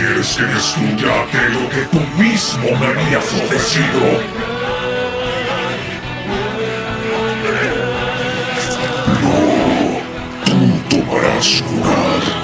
¿Quieres que destruya aquello que tú mismo me habías ofrecido? No, tú tomarás lugar.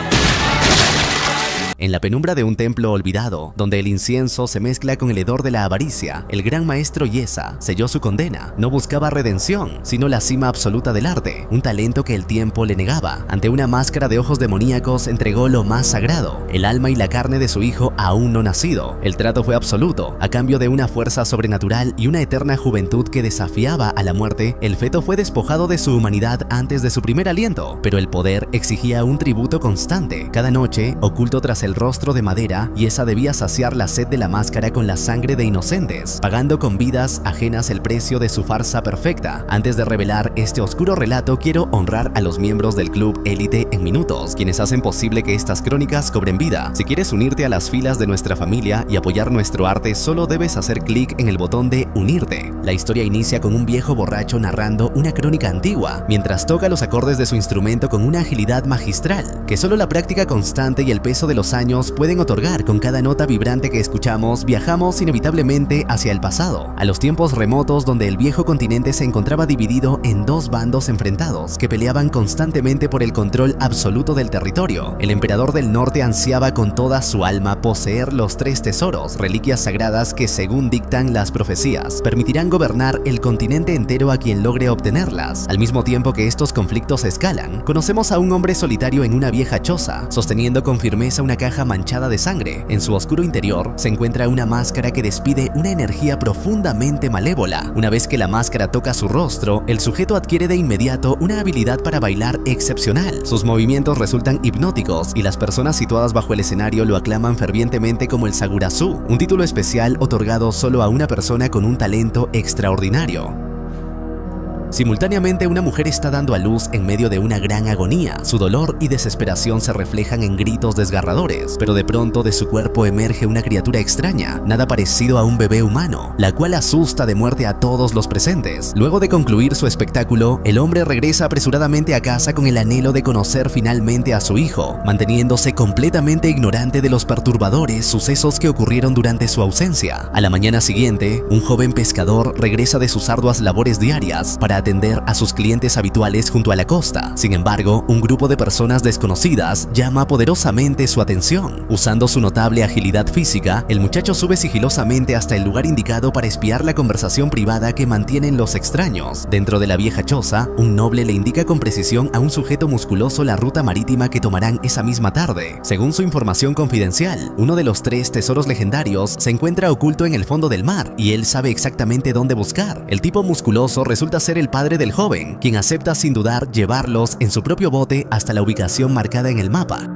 En la penumbra de un templo olvidado, donde el incienso se mezcla con el hedor de la avaricia, el gran maestro Yesa selló su condena. No buscaba redención, sino la cima absoluta del arte, un talento que el tiempo le negaba. Ante una máscara de ojos demoníacos entregó lo más sagrado, el alma y la carne de su hijo aún no nacido. El trato fue absoluto. A cambio de una fuerza sobrenatural y una eterna juventud que desafiaba a la muerte, el feto fue despojado de su humanidad antes de su primer aliento, pero el poder exigía un tributo constante. Cada noche, oculto tras el rostro de madera, Yesa debía saciar la sed de la máscara con la sangre de inocentes, pagando con vidas ajenas el precio de su farsa perfecta. Antes de revelar este oscuro relato, quiero honrar a los miembros del Club Élite en Minutos, quienes hacen posible que estas crónicas cobren vida. Si quieres unirte a las filas de nuestra familia y apoyar nuestro arte, solo debes hacer clic en el botón de Unirte. La historia inicia con un viejo borracho narrando una crónica antigua, mientras toca los acordes de su instrumento con una agilidad magistral, que solo la práctica constante y el peso de los años pueden otorgar. Con cada nota vibrante que escuchamos, viajamos inevitablemente hacia el pasado, a los tiempos remotos donde el viejo continente se encontraba dividido en dos bandos enfrentados que peleaban constantemente por el control absoluto del territorio. El emperador del norte ansiaba con toda su alma poseer los 3 tesoros, reliquias sagradas que, según dictan las profecías, permitirán gobernar el continente entero a quien logre obtenerlas. Al mismo tiempo que estos conflictos escalan, conocemos a un hombre solitario en una vieja choza, sosteniendo con firmeza una caja manchada de sangre. En su oscuro interior se encuentra una máscara que despide una energía profundamente malévola. Una vez que la máscara toca su rostro, el sujeto adquiere de inmediato una habilidad para bailar excepcional. Sus movimientos resultan hipnóticos y las personas situadas bajo el escenario lo aclaman fervientemente como el Sagurasu, un título especial otorgado solo a una persona con un talento extraordinario. Simultáneamente, una mujer está dando a luz en medio de una gran agonía. Su dolor y desesperación se reflejan en gritos desgarradores, pero de pronto de su cuerpo emerge una criatura extraña, nada parecido a un bebé humano, la cual asusta de muerte a todos los presentes. Luego de concluir su espectáculo, el hombre regresa apresuradamente a casa con el anhelo de conocer finalmente a su hijo, manteniéndose completamente ignorante de los perturbadores sucesos que ocurrieron durante su ausencia. A la mañana siguiente, un joven pescador regresa de sus arduas labores diarias para atender a sus clientes habituales junto a la costa. Sin embargo, un grupo de personas desconocidas llama poderosamente su atención. Usando su notable agilidad física, el muchacho sube sigilosamente hasta el lugar indicado para espiar la conversación privada que mantienen los extraños. Dentro de la vieja choza, un noble le indica con precisión a un sujeto musculoso la ruta marítima que tomarán esa misma tarde. Según su información confidencial, uno de los 3 tesoros legendarios se encuentra oculto en el fondo del mar y él sabe exactamente dónde buscar. El tipo musculoso resulta ser el padre del joven, quien acepta sin dudar llevarlos en su propio bote hasta la ubicación marcada en el mapa.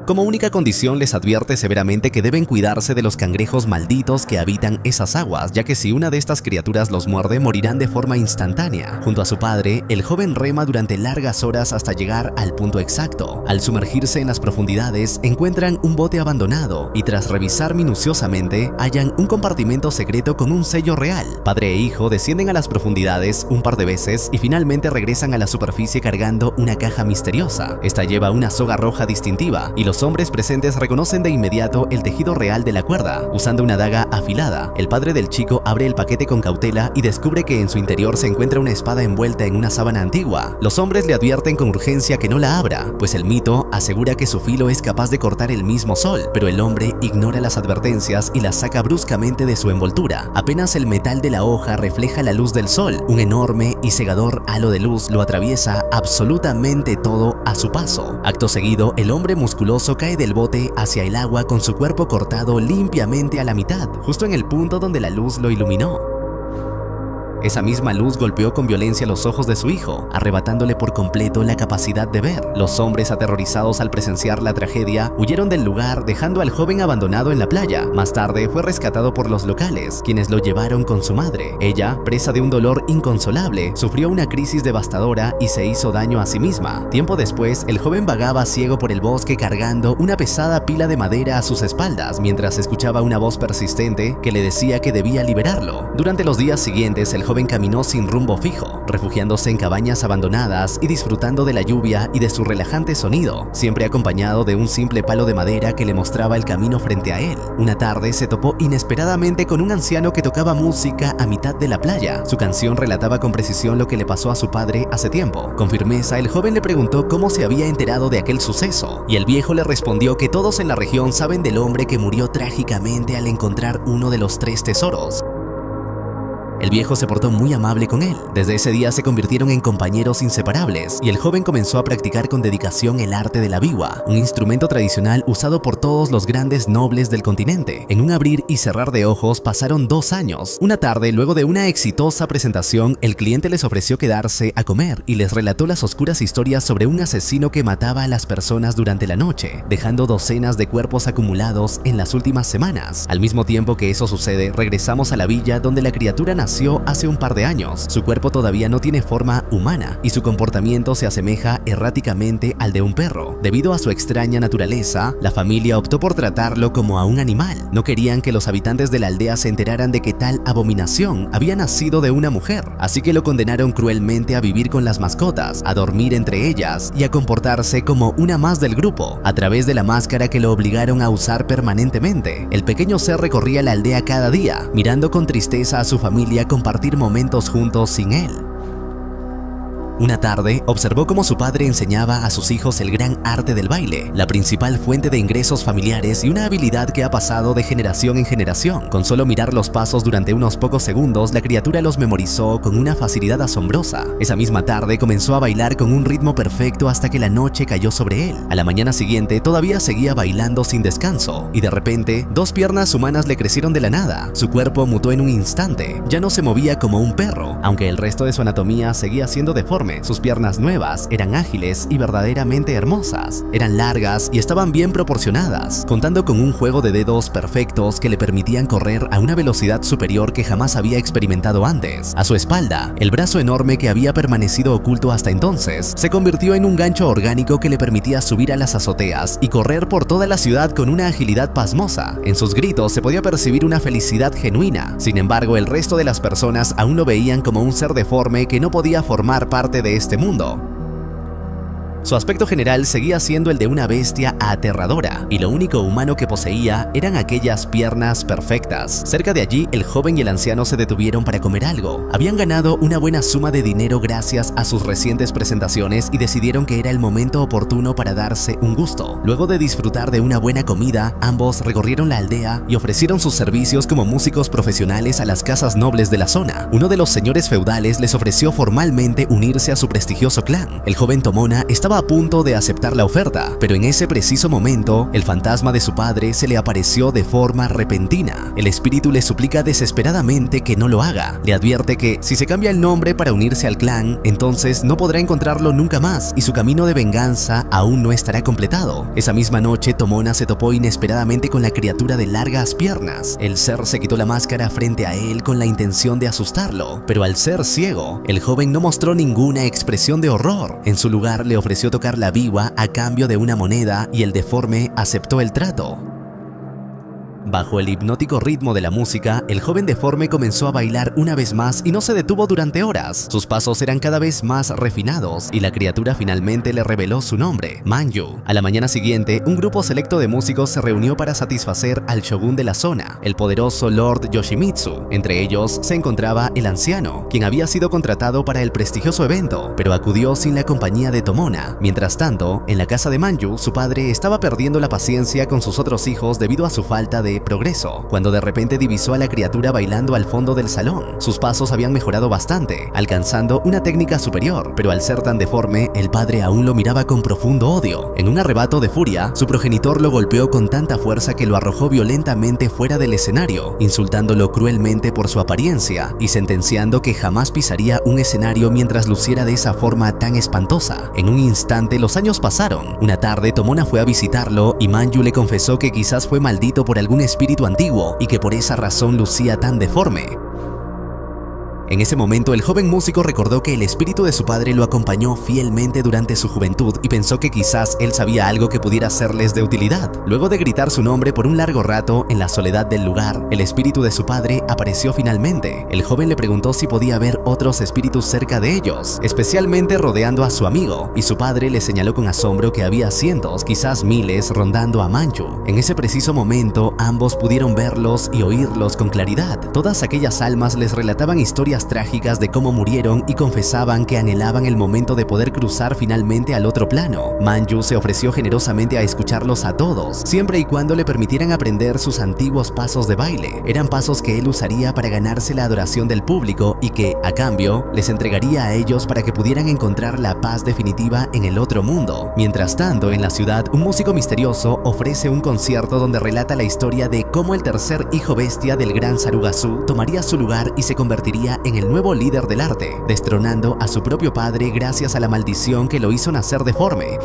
Como única condición, les advierte severamente que deben cuidarse de los cangrejos malditos que habitan esas aguas, ya que si una de estas criaturas los muerde, morirán de forma instantánea. Junto a su padre, el joven rema durante largas horas hasta llegar al punto exacto. Al sumergirse en las profundidades, encuentran un bote abandonado y tras revisar minuciosamente, hallan un compartimento secreto con un sello real. Padre e hijo descienden a las profundidades un par de veces y finalmente regresan a la superficie cargando una caja misteriosa. Esta lleva una soga roja distintiva y los hombres presentes reconocen de inmediato el tejido real de la cuerda. Usando una daga afilada, el padre del chico abre el paquete con cautela y descubre que en su interior se encuentra una espada envuelta en una sábana antigua. Los hombres le advierten con urgencia que no la abra, pues el mito asegura que su filo es capaz de cortar el mismo sol, pero el hombre ignora las advertencias y la saca bruscamente de su envoltura. Apenas el metal de la hoja refleja la luz del sol, un enorme y cegador halo de luz lo atraviesa absolutamente todo a su paso. Acto seguido, el hombre musculoso cae del bote hacia el agua con su cuerpo cortado limpiamente a la mitad, justo en el punto donde la luz lo iluminó. Esa misma luz golpeó con violencia los ojos de su hijo, arrebatándole por completo la capacidad de ver. Los hombres, aterrorizados al presenciar la tragedia, huyeron del lugar, dejando al joven abandonado en la playa. Más tarde fue rescatado por los locales, quienes lo llevaron con su madre. Ella, presa de un dolor inconsolable, sufrió una crisis devastadora y se hizo daño a sí misma. Tiempo después, el joven vagaba ciego por el bosque cargando una pesada pila de madera a sus espaldas, mientras escuchaba una voz persistente que le decía que debía liberarlo. Durante los días siguientes, el joven joven caminó sin rumbo fijo, refugiándose en cabañas abandonadas y disfrutando de la lluvia y de su relajante sonido, siempre acompañado de un simple palo de madera que le mostraba el camino frente a él. Una tarde se topó inesperadamente con un anciano que tocaba música a mitad de la playa. Su canción relataba con precisión lo que le pasó a su padre hace tiempo. Con firmeza, el joven le preguntó cómo se había enterado de aquel suceso, y el viejo le respondió que todos en la región saben del hombre que murió trágicamente al encontrar uno de los 3 tesoros. El viejo se portó muy amable con él. Desde ese día se convirtieron en compañeros inseparables y el joven comenzó a practicar con dedicación el arte de la biwa, un instrumento tradicional usado por todos los grandes nobles del continente. En un abrir y cerrar de ojos pasaron 2 años. Una tarde, luego de una exitosa presentación, el cliente les ofreció quedarse a comer y les relató las oscuras historias sobre un asesino que mataba a las personas durante la noche, dejando docenas de cuerpos acumulados en las últimas semanas. Al mismo tiempo que eso sucede, regresamos a la villa donde la criatura nació hace un par de años. Su cuerpo todavía no tiene forma humana y su comportamiento se asemeja erráticamente al de un perro. Debido a su extraña naturaleza, la familia optó por tratarlo como a un animal. No querían que los habitantes de la aldea se enteraran de que tal abominación había nacido de una mujer, así que lo condenaron cruelmente a vivir con las mascotas, a dormir entre ellas y a comportarse como una más del grupo, a través de la máscara que lo obligaron a usar permanentemente. El pequeño ser recorría la aldea cada día, mirando con tristeza a su familia compartir momentos juntos sin él. Una tarde, observó cómo su padre enseñaba a sus hijos el gran arte del baile, la principal fuente de ingresos familiares y una habilidad que ha pasado de generación en generación. Con solo mirar los pasos durante unos pocos segundos, la criatura los memorizó con una facilidad asombrosa. Esa misma tarde comenzó a bailar con un ritmo perfecto hasta que la noche cayó sobre él. A la mañana siguiente todavía seguía bailando sin descanso, y de repente, 2 piernas humanas le crecieron de la nada. Su cuerpo mutó en un instante. Ya no se movía como un perro, aunque el resto de su anatomía seguía siendo deforme. Sus piernas nuevas eran ágiles y verdaderamente hermosas. Eran largas y estaban bien proporcionadas, contando con un juego de dedos perfectos que le permitían correr a una velocidad superior que jamás había experimentado antes. A su espalda, el brazo enorme que había permanecido oculto hasta entonces se convirtió en un gancho orgánico que le permitía subir a las azoteas y correr por toda la ciudad con una agilidad pasmosa. En sus gritos se podía percibir una felicidad genuina. Sin embargo, el resto de las personas aún lo veían como un ser deforme que no podía formar parte de este mundo. Su aspecto general seguía siendo el de una bestia aterradora, y lo único humano que poseía eran aquellas piernas perfectas. Cerca de allí, el joven y el anciano se detuvieron para comer algo. Habían ganado una buena suma de dinero gracias a sus recientes presentaciones y decidieron que era el momento oportuno para darse un gusto. Luego de disfrutar de una buena comida, ambos recorrieron la aldea y ofrecieron sus servicios como músicos profesionales a las casas nobles de la zona. Uno de los señores feudales les ofreció formalmente unirse a su prestigioso clan. El joven Tomona estaba a punto de aceptar la oferta, pero en ese preciso momento, el fantasma de su padre se le apareció de forma repentina. El espíritu le suplica desesperadamente que no lo haga. Le advierte que si se cambia el nombre para unirse al clan, entonces no podrá encontrarlo nunca más y su camino de venganza aún no estará completado. Esa misma noche, Tomona se topó inesperadamente con la criatura de largas piernas. El ser se quitó la máscara frente a él con la intención de asustarlo, pero al ser ciego, el joven no mostró ninguna expresión de horror. En su lugar, le ofreció tocar la biwa a cambio de una moneda y el deforme aceptó el trato. Bajo el hipnótico ritmo de la música, el joven deforme comenzó a bailar una vez más y no se detuvo durante horas. Sus pasos eran cada vez más refinados y la criatura finalmente le reveló su nombre, Manju. A la mañana siguiente, un grupo selecto de músicos se reunió para satisfacer al shogun de la zona, el poderoso Lord Yoshimitsu. Entre ellos se encontraba el anciano, quien había sido contratado para el prestigioso evento, pero acudió sin la compañía de Tomona. Mientras tanto, en la casa de Manju, su padre estaba perdiendo la paciencia con sus otros hijos debido a su falta de progreso, cuando de repente divisó a la criatura bailando al fondo del salón. Sus pasos habían mejorado bastante, alcanzando una técnica superior, pero al ser tan deforme, el padre aún lo miraba con profundo odio. En un arrebato de furia, su progenitor lo golpeó con tanta fuerza que lo arrojó violentamente fuera del escenario, insultándolo cruelmente por su apariencia y sentenciando que jamás pisaría un escenario mientras luciera de esa forma tan espantosa. En un instante, los años pasaron. Una tarde, Tomona fue a visitarlo y Manju le confesó que quizás fue maldito por algún espíritu antiguo y que por esa razón lucía tan deforme. En ese momento, el joven músico recordó que el espíritu de su padre lo acompañó fielmente durante su juventud y pensó que quizás él sabía algo que pudiera serles de utilidad. Luego de gritar su nombre por un largo rato en la soledad del lugar, el espíritu de su padre apareció finalmente. El joven le preguntó si podía ver otros espíritus cerca de ellos, especialmente rodeando a su amigo, y su padre le señaló con asombro que había cientos, quizás miles, rondando a Manju. En ese preciso momento, ambos pudieron verlos y oírlos con claridad. Todas aquellas almas les relataban historias trágicas de cómo murieron y confesaban que anhelaban el momento de poder cruzar finalmente al otro plano. Manju se ofreció generosamente a escucharlos a todos, siempre y cuando le permitieran aprender sus antiguos pasos de baile. Eran pasos que él usaría para ganarse la adoración del público y que, a cambio, les entregaría a ellos para que pudieran encontrar la paz definitiva en el otro mundo. Mientras tanto, en la ciudad, un músico misterioso ofrece un concierto donde relata la historia de cómo el tercer hijo bestia del gran Sarugasu tomaría su lugar y se convertiría en el nuevo líder del arte, destronando a su propio padre gracias a la maldición que lo hizo nacer deforme.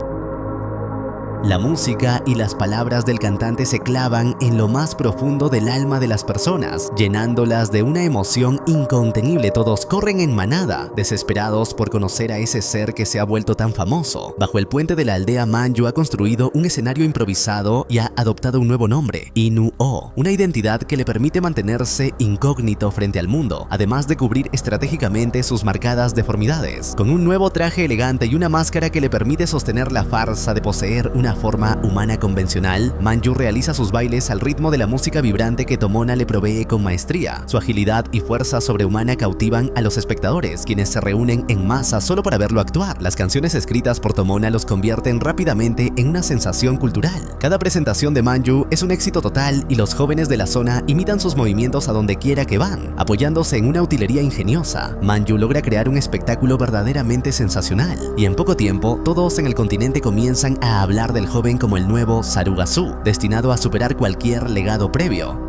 La música y las palabras del cantante se clavan en lo más profundo del alma de las personas, llenándolas de una emoción incontenible. Todos corren en manada, desesperados por conocer a ese ser que se ha vuelto tan famoso. Bajo el puente de la aldea, Manju ha construido un escenario improvisado y ha adoptado un nuevo nombre, Inu-Oh, una identidad que le permite mantenerse incógnito frente al mundo, además de cubrir estratégicamente sus marcadas deformidades. Con un nuevo traje elegante y una máscara que le permite sostener la farsa de poseer una forma humana convencional, Manju realiza sus bailes al ritmo de la música vibrante que Tomona le provee con maestría. Su agilidad y fuerza sobrehumana cautivan a los espectadores, quienes se reúnen en masa solo para verlo actuar. Las canciones escritas por Tomona los convierten rápidamente en una sensación cultural. Cada presentación de Manju es un éxito total y los jóvenes de la zona imitan sus movimientos a donde quiera que van, apoyándose en una utilería ingeniosa. Manju logra crear un espectáculo verdaderamente sensacional, y en poco tiempo todos en el continente comienzan a hablar del joven como el nuevo Sarugasu, destinado a superar cualquier legado previo.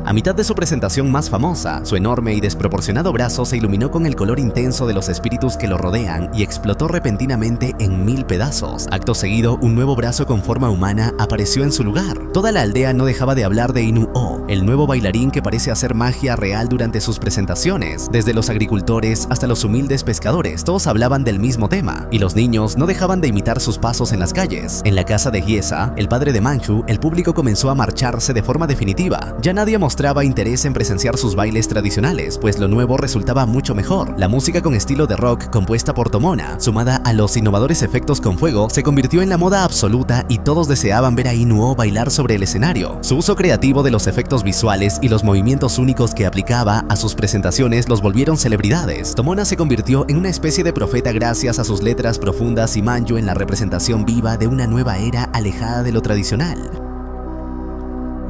A mitad de su presentación más famosa, su enorme y desproporcionado brazo se iluminó con el color intenso de los espíritus que lo rodean y explotó repentinamente en 1000 pedazos. Acto seguido, un nuevo brazo con forma humana apareció en su lugar. Toda la aldea no dejaba de hablar de Inu-Oh, el nuevo bailarín que parece hacer magia real durante sus presentaciones. Desde los agricultores hasta los humildes pescadores, todos hablaban del mismo tema, y los niños no dejaban de imitar sus pasos en las calles. En la casa de Giesa, el padre de Manju, el público comenzó a marcharse de forma definitiva. Ya nadie mostraba interés en presenciar sus bailes tradicionales, pues lo nuevo resultaba mucho mejor. La música con estilo de rock compuesta por Tomona, sumada a los innovadores efectos con fuego, se convirtió en la moda absoluta y todos deseaban ver a Inu-Oh bailar sobre el escenario. Su uso creativo de los efectos visuales y los movimientos únicos que aplicaba a sus presentaciones los volvieron celebridades. Tomona se convirtió en una especie de profeta gracias a sus letras profundas y Manju en la representación viva de una nueva era alejada de lo tradicional.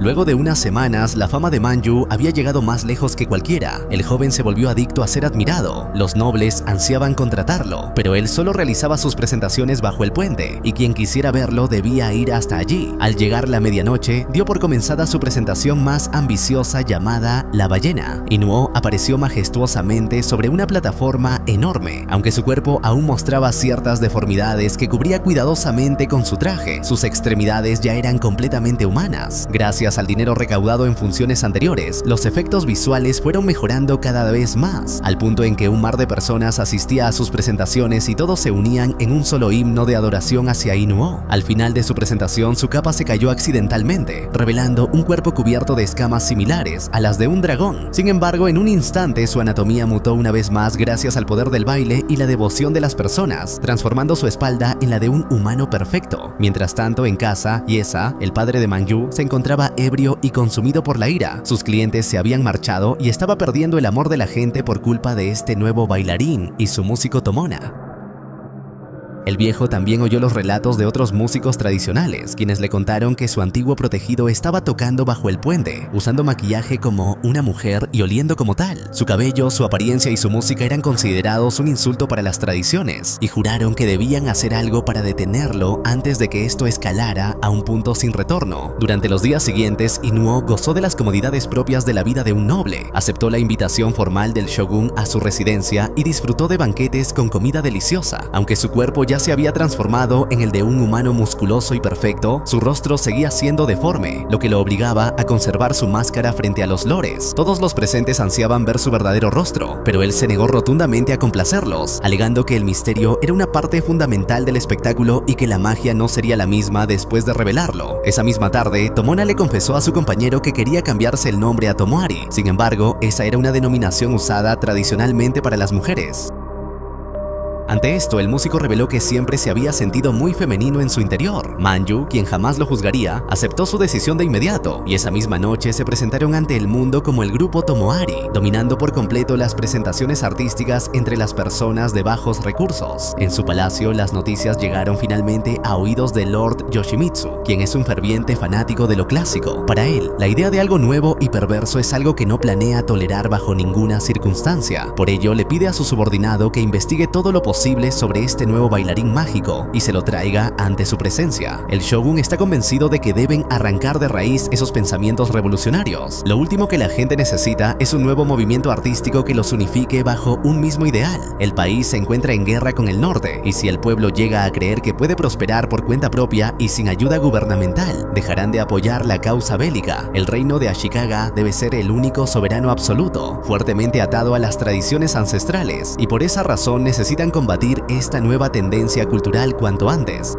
Luego de unas semanas, la fama de Manju había llegado más lejos que cualquiera. El joven se volvió adicto a ser admirado. Los nobles ansiaban contratarlo, pero él solo realizaba sus presentaciones bajo el puente, y quien quisiera verlo debía ir hasta allí. Al llegar la medianoche, dio por comenzada su presentación más ambiciosa llamada La Ballena. Inu-Oh apareció majestuosamente sobre una plataforma enorme, aunque su cuerpo aún mostraba ciertas deformidades que cubría cuidadosamente con su traje. Sus extremidades ya eran completamente humanas. Gracias al dinero recaudado en funciones anteriores, los efectos visuales fueron mejorando cada vez más, al punto en que un mar de personas asistía a sus presentaciones y todos se unían en un solo himno de adoración hacia Inu-Oh. Al final de su presentación, su capa se cayó accidentalmente, revelando un cuerpo cubierto de escamas similares a las de un dragón. Sin embargo, en un instante su anatomía mutó una vez más gracias al poder del baile y la devoción de las personas, transformando su espalda en la de un humano perfecto. Mientras tanto, en casa, Giesa, el padre de Manju, se encontraba ebrio y consumido por la ira. Sus clientes se habían marchado y estaba perdiendo el amor de la gente por culpa de este nuevo bailarín y su músico Tomona. El viejo también oyó los relatos de otros músicos tradicionales, quienes le contaron que su antiguo protegido estaba tocando bajo el puente, usando maquillaje como una mujer y oliendo como tal. Su cabello, su apariencia y su música eran considerados un insulto para las tradiciones, y juraron que debían hacer algo para detenerlo antes de que esto escalara a un punto sin retorno. Durante los días siguientes, Inu-Oh gozó de las comodidades propias de la vida de un noble, aceptó la invitación formal del shogun a su residencia y disfrutó de banquetes con comida deliciosa. Aunque su cuerpo ya se había transformado en el de un humano musculoso y perfecto, su rostro seguía siendo deforme, lo que lo obligaba a conservar su máscara frente a los lores. Todos los presentes ansiaban ver su verdadero rostro, pero él se negó rotundamente a complacerlos, alegando que el misterio era una parte fundamental del espectáculo y que la magia no sería la misma después de revelarlo. Esa misma tarde, Tomona le confesó a su compañero que quería cambiarse el nombre a Tomoari. Sin embargo, esa era una denominación usada tradicionalmente para las mujeres. Ante esto, el músico reveló que siempre se había sentido muy femenino en su interior. Manju, quien jamás lo juzgaría, aceptó su decisión de inmediato, y esa misma noche se presentaron ante el mundo como el grupo Tomoari, dominando por completo las presentaciones artísticas entre las personas de bajos recursos. En su palacio, las noticias llegaron finalmente a oídos de Lord Yoshimitsu, quien es un ferviente fanático de lo clásico. Para él, la idea de algo nuevo y perverso es algo que no planea tolerar bajo ninguna circunstancia. Por ello, le pide a su subordinado que investigue todo lo posible sobre este nuevo bailarín mágico y se lo traiga ante su presencia. El shogun está convencido de que deben arrancar de raíz esos pensamientos revolucionarios. Lo último que la gente necesita es un nuevo movimiento artístico que los unifique bajo un mismo ideal. El país se encuentra en guerra con el norte, y si el pueblo llega a creer que puede prosperar por cuenta propia y sin ayuda gubernamental, dejarán de apoyar la causa bélica. El reino de Ashikaga debe ser el único soberano absoluto, fuertemente atado a las tradiciones ancestrales, y por esa razón necesitan combatir esta nueva tendencia cultural cuanto antes.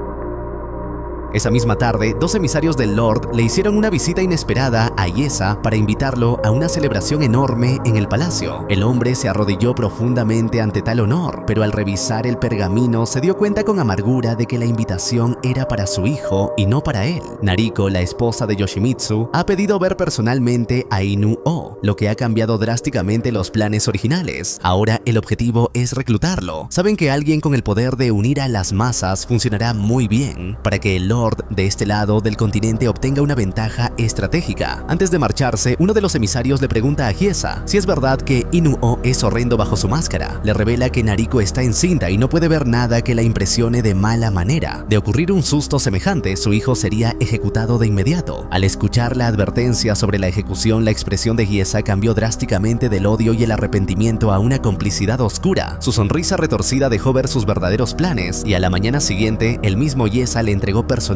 Esa misma tarde, dos emisarios del Lord le hicieron una visita inesperada a Iesa para invitarlo a una celebración enorme en el palacio. El hombre se arrodilló profundamente ante tal honor, pero al revisar el pergamino se dio cuenta con amargura de que la invitación era para su hijo y no para él. Nariko, la esposa de Yoshimitsu, ha pedido ver personalmente a Inu-Oh, lo que ha cambiado drásticamente los planes originales. Ahora el objetivo es reclutarlo. Saben que alguien con el poder de unir a las masas funcionará muy bien para que el Lord de este lado del continente obtenga una ventaja estratégica. Antes de marcharse, uno de los emisarios le pregunta a Giesa si es verdad que Inu-Oh es horrendo bajo su máscara. Le revela que Nariko está encinta y no puede ver nada que la impresione de mala manera. De ocurrir un susto semejante, su hijo sería ejecutado de inmediato. Al escuchar la advertencia sobre la ejecución, la expresión de Giesa cambió drásticamente del odio y el arrepentimiento a una complicidad oscura. Su sonrisa retorcida dejó ver sus verdaderos planes, y a la mañana siguiente, el mismo Giesa le entregó personalmente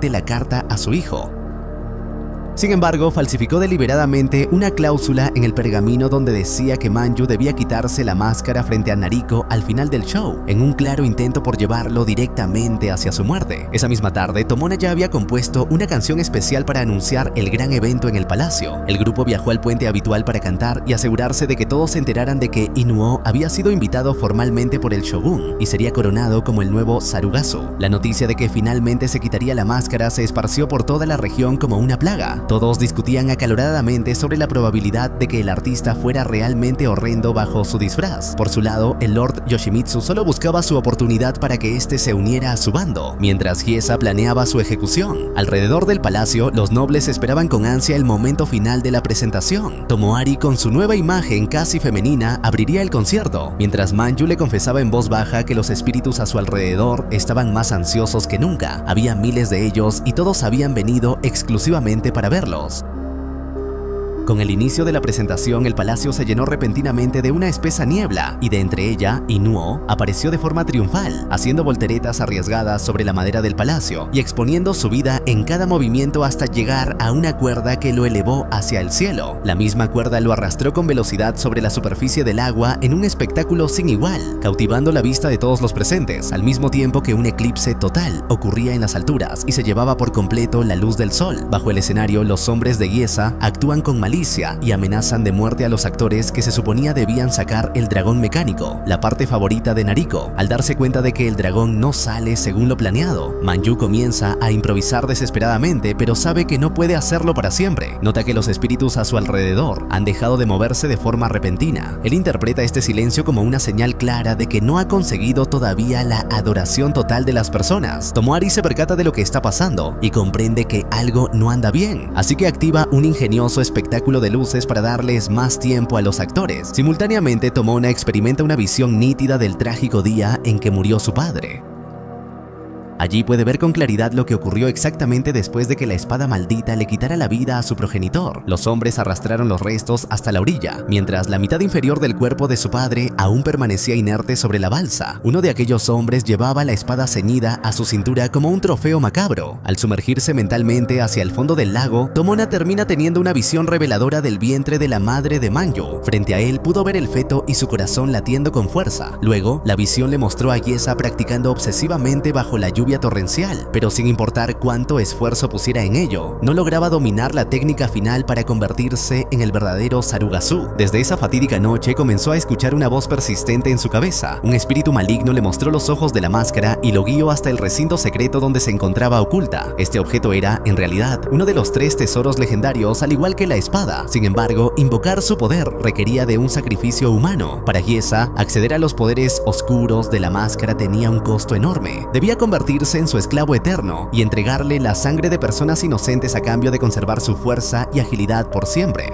la carta a su hijo. Sin embargo, falsificó deliberadamente una cláusula en el pergamino donde decía que Manju debía quitarse la máscara frente a Nariko al final del show, en un claro intento por llevarlo directamente hacia su muerte. Esa misma tarde, Tomona ya había compuesto una canción especial para anunciar el gran evento en el palacio. El grupo viajó al puente habitual para cantar y asegurarse de que todos se enteraran de que Inu-Oh había sido invitado formalmente por el shogun y sería coronado como el nuevo Sarugasu. La noticia de que finalmente se quitaría la máscara se esparció por toda la región como una plaga. Todos discutían acaloradamente sobre la probabilidad de que el artista fuera realmente horrendo bajo su disfraz. Por su lado, el Lord Yoshimitsu solo buscaba su oportunidad para que éste se uniera a su bando, mientras Giesa planeaba su ejecución. Alrededor del palacio, los nobles esperaban con ansia el momento final de la presentación. Tomoari, con su nueva imagen casi femenina, abriría el concierto, mientras Manju le confesaba en voz baja que los espíritus a su alrededor estaban más ansiosos que nunca. Había miles de ellos y todos habían venido exclusivamente para verlos. Con el inicio de la presentación, el palacio se llenó repentinamente de una espesa niebla, y de entre ella, Inu-Oh apareció de forma triunfal, haciendo volteretas arriesgadas sobre la madera del palacio y exponiendo su vida en cada movimiento hasta llegar a una cuerda que lo elevó hacia el cielo. La misma cuerda lo arrastró con velocidad sobre la superficie del agua en un espectáculo sin igual, cautivando la vista de todos los presentes, al mismo tiempo que un eclipse total ocurría en las alturas y se llevaba por completo la luz del sol. Bajo el escenario, los hombres de Giesa actúan con malicia y amenazan de muerte a los actores que se suponía debían sacar el dragón mecánico, la parte favorita de Nariko. Al darse cuenta de que el dragón no sale según lo planeado, Manju comienza a improvisar desesperadamente, pero sabe que no puede hacerlo para siempre. Nota que los espíritus a su alrededor han dejado de moverse de forma repentina. Él interpreta este silencio como una señal clara de que no ha conseguido todavía la adoración total de las personas. Tomoari se percata de lo que está pasando y comprende que algo no anda bien, así que activa un ingenioso espectáculo de luces para darles más tiempo a los actores. Simultáneamente, Tomona experimenta una visión nítida del trágico día en que murió su padre. Allí puede ver con claridad lo que ocurrió exactamente después de que la espada maldita le quitara la vida a su progenitor. Los hombres arrastraron los restos hasta la orilla, mientras la mitad inferior del cuerpo de su padre aún permanecía inerte sobre la balsa. Uno de aquellos hombres llevaba la espada ceñida a su cintura como un trofeo macabro. Al sumergirse mentalmente hacia el fondo del lago, Tomona termina teniendo una visión reveladora del vientre de la madre de Manju. Frente a él pudo ver el feto y su corazón latiendo con fuerza. Luego, la visión le mostró a Yesa practicando obsesivamente bajo la lluvia torrencial, pero sin importar cuánto esfuerzo pusiera en ello, no lograba dominar la técnica final para convertirse en el verdadero Sarugasu. Desde esa fatídica noche comenzó a escuchar una voz persistente en su cabeza. Un espíritu maligno le mostró los ojos de la máscara y lo guió hasta el recinto secreto donde se encontraba oculta. Este objeto era, en realidad, uno de los 3 tesoros legendarios, al igual que la espada. Sin embargo, invocar su poder requería de un sacrificio humano. Para Yesa, acceder a los poderes oscuros de la máscara tenía un costo enorme. Debía convertirse en su esclavo eterno y entregarle la sangre de personas inocentes a cambio de conservar su fuerza y agilidad por siempre.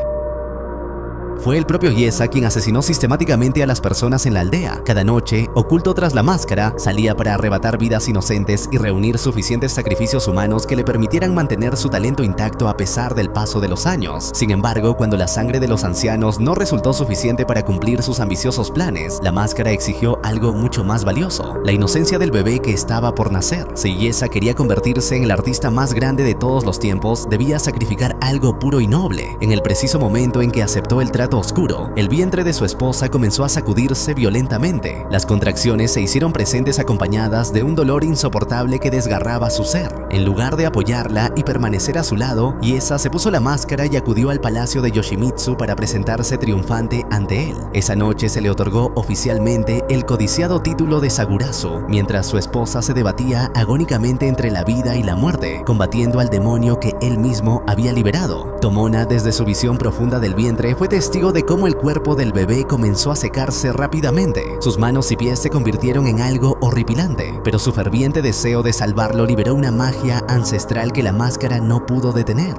Fue el propio Yesa quien asesinó sistemáticamente a las personas en la aldea. Cada noche, oculto tras la máscara, salía para arrebatar vidas inocentes y reunir suficientes sacrificios humanos que le permitieran mantener su talento intacto a pesar del paso de los años. Sin embargo, cuando la sangre de los ancianos no resultó suficiente para cumplir sus ambiciosos planes, la máscara exigió algo mucho más valioso: la inocencia del bebé que estaba por nacer. Si Yesa quería convertirse en el artista más grande de todos los tiempos, debía sacrificar algo puro y noble. En el preciso momento en que aceptó el trato oscuro, el vientre de su esposa comenzó a sacudirse violentamente. Las contracciones se hicieron presentes acompañadas de un dolor insoportable que desgarraba su ser. En lugar de apoyarla y permanecer a su lado, Yesa se puso la máscara y acudió al palacio de Yoshimitsu para presentarse triunfante ante él. Esa noche se le otorgó oficialmente el codiciado título de Sagurasu, mientras su esposa se debatía agónicamente entre la vida y la muerte, combatiendo al demonio que él mismo había liberado. Tomona, desde su visión profunda del vientre, fue testigo de cómo el cuerpo del bebé comenzó a secarse rápidamente. Sus manos y pies se convirtieron en algo horripilante, pero su ferviente deseo de salvarlo liberó una magia ancestral que la máscara no pudo detener.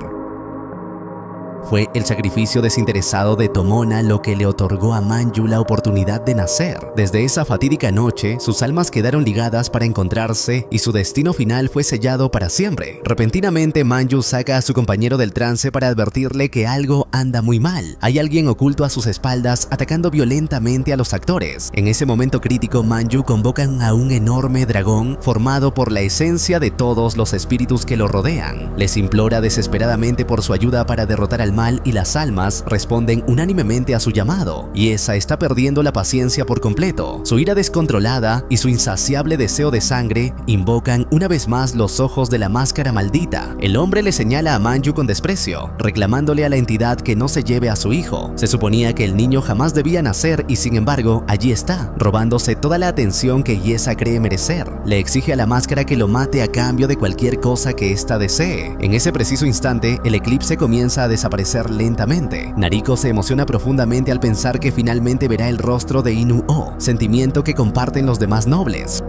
Fue el sacrificio desinteresado de Tomona lo que le otorgó a Manju la oportunidad de nacer. Desde esa fatídica noche, sus almas quedaron ligadas para encontrarse y su destino final fue sellado para siempre. Repentinamente, Manju saca a su compañero del trance para advertirle que algo anda muy mal. Hay alguien oculto a sus espaldas atacando violentamente a los actores. En ese momento crítico, Manju convoca a un enorme dragón formado por la esencia de todos los espíritus que lo rodean. Les implora desesperadamente por su ayuda para derrotar al mal y las almas responden unánimemente a su llamado. Yesa está perdiendo la paciencia por completo. Su ira descontrolada y su insaciable deseo de sangre invocan una vez más los ojos de la máscara maldita. El hombre le señala a Manju con desprecio, reclamándole a la entidad que no se lleve a su hijo. Se suponía que el niño jamás debía nacer y sin embargo, allí está, robándose toda la atención que Yesa cree merecer. Le exige a la máscara que lo mate a cambio de cualquier cosa que ésta desee. En ese preciso instante, el eclipse comienza a desaparecer lentamente. Nariko se emociona profundamente al pensar que finalmente verá el rostro de Inu-Oh, sentimiento que comparten los demás nobles.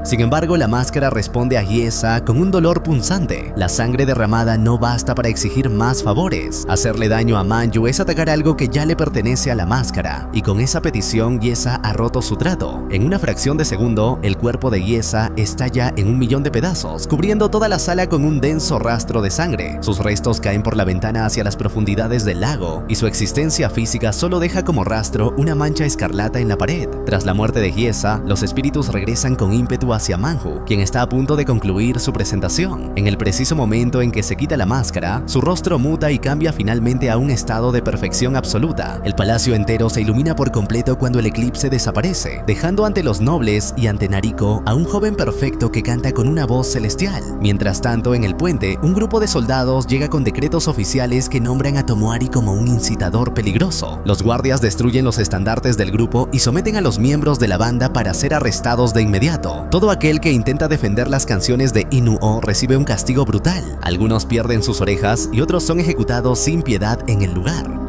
Sin embargo, la máscara responde a Yesa con un dolor punzante. La sangre derramada no basta para exigir más favores. Hacerle daño a Manju es atacar algo que ya le pertenece a la máscara, y con esa petición Yesa ha roto su trato. En una fracción de segundo, el cuerpo de Yesa estalla en 1.000.000 de pedazos, cubriendo toda la sala con un denso rastro de sangre. Sus restos caen por la ventana hacia las profundidades del lago, y su existencia física solo deja como rastro una mancha escarlata en la pared. Tras la muerte de Yesa, los espíritus regresan con ímpetu hacia Manju, quien está a punto de concluir su presentación. En el preciso momento en que se quita la máscara, su rostro muta y cambia finalmente a un estado de perfección absoluta. El palacio entero se ilumina por completo cuando el eclipse desaparece, dejando ante los nobles y ante Nariko a un joven perfecto que canta con una voz celestial. Mientras tanto, en el puente, un grupo de soldados llega con decretos oficiales que nombran a Tomoari como un incitador peligroso. Los guardias destruyen los estandartes del grupo y someten a los miembros de la banda para ser arrestados de inmediato. Todo aquel que intenta defender las canciones de Inu-Oh recibe un castigo brutal. Algunos pierden sus orejas y otros son ejecutados sin piedad en el lugar.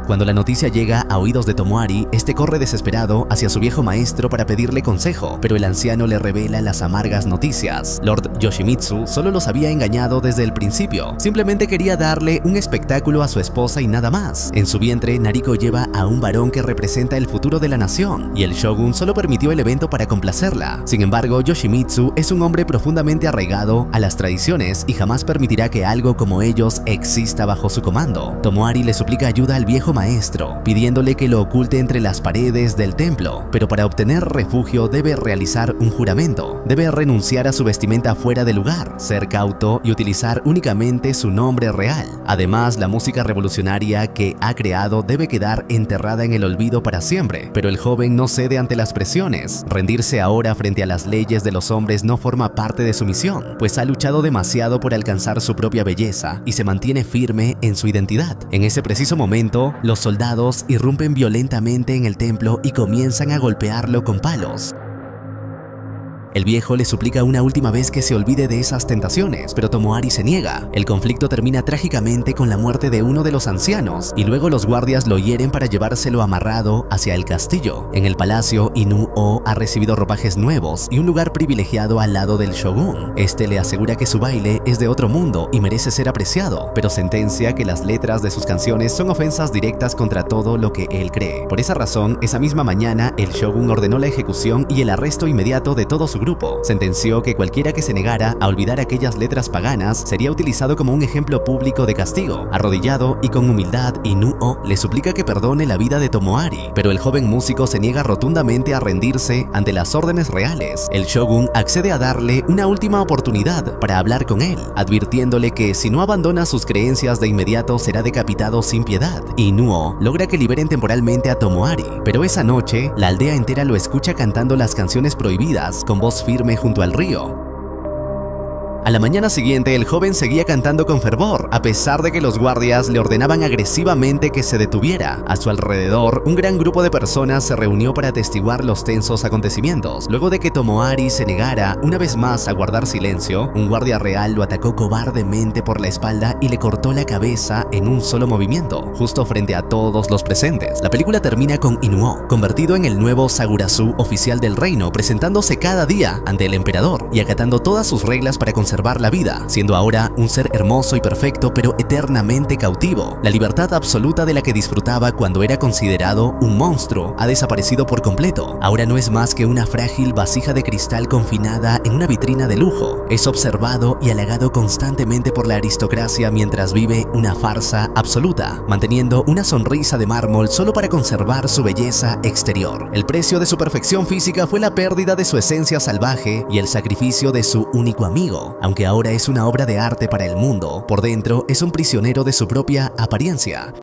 Cuando la noticia llega a oídos de Tomoari, este corre desesperado hacia su viejo maestro para pedirle consejo, pero el anciano le revela las amargas noticias. Lord Yoshimitsu solo los había engañado desde el principio, simplemente quería darle un espectáculo a su esposa y nada más. En su vientre, Nariko lleva a un varón que representa el futuro de la nación, y el shogun solo permitió el evento para complacerla. Sin embargo, Yoshimitsu es un hombre profundamente arraigado a las tradiciones y jamás permitirá que algo como ellos exista bajo su comando. Tomoari le suplica ayuda al viejo maestro, pidiéndole que lo oculte entre las paredes del templo, pero para obtener refugio debe realizar un juramento. Debe renunciar a su vestimenta fuera de lugar, ser cauto y utilizar únicamente su nombre real. Además, la música revolucionaria que ha creado debe quedar enterrada en el olvido para siempre, pero el joven no cede ante las presiones. Rendirse ahora frente a las leyes de los hombres no forma parte de su misión, pues ha luchado demasiado por alcanzar su propia belleza y se mantiene firme en su identidad. En ese preciso momento, los soldados irrumpen violentamente en el templo y comienzan a golpearlo con palos. El viejo le suplica una última vez que se olvide de esas tentaciones, pero Tomoari se niega. El conflicto termina trágicamente con la muerte de uno de los ancianos, y luego los guardias lo hieren para llevárselo amarrado hacia el castillo. En el palacio, Inu-Oh ha recibido ropajes nuevos y un lugar privilegiado al lado del shogun. Este le asegura que su baile es de otro mundo y merece ser apreciado, pero sentencia que las letras de sus canciones son ofensas directas contra todo lo que él cree. Por esa razón, esa misma mañana, el shogun ordenó la ejecución y el arresto inmediato de todo su grupo. Sentenció que cualquiera que se negara a olvidar aquellas letras paganas sería utilizado como un ejemplo público de castigo. Arrodillado y con humildad, Inu-Oh le suplica que perdone la vida de Tomoari, pero el joven músico se niega rotundamente a rendirse ante las órdenes reales. El shogun accede a darle una última oportunidad para hablar con él, advirtiéndole que si no abandona sus creencias de inmediato será decapitado sin piedad. Inu-Oh logra que liberen temporalmente a Tomoari, pero esa noche la aldea entera lo escucha cantando las canciones prohibidas con voz firme junto al río. A la mañana siguiente, el joven seguía cantando con fervor, a pesar de que los guardias le ordenaban agresivamente que se detuviera. A su alrededor, un gran grupo de personas se reunió para atestiguar los tensos acontecimientos. Luego de que Tomoari se negara una vez más a guardar silencio, un guardia real lo atacó cobardemente por la espalda y le cortó la cabeza en un solo movimiento, justo frente a todos los presentes. La película termina con Inu-Oh, convertido en el nuevo Sagurasu oficial del reino, presentándose cada día ante el emperador y acatando todas sus reglas para conservar la vida, siendo ahora un ser hermoso y perfecto pero eternamente cautivo. La libertad absoluta de la que disfrutaba cuando era considerado un monstruo ha desaparecido por completo. Ahora no es más que una frágil vasija de cristal confinada en una vitrina de lujo. Es observado y halagado constantemente por la aristocracia mientras vive una farsa absoluta, manteniendo una sonrisa de mármol solo para conservar su belleza exterior. El precio de su perfección física fue la pérdida de su esencia salvaje y el sacrificio de su único amigo. Aunque ahora es una obra de arte para el mundo, por dentro es un prisionero de su propia apariencia.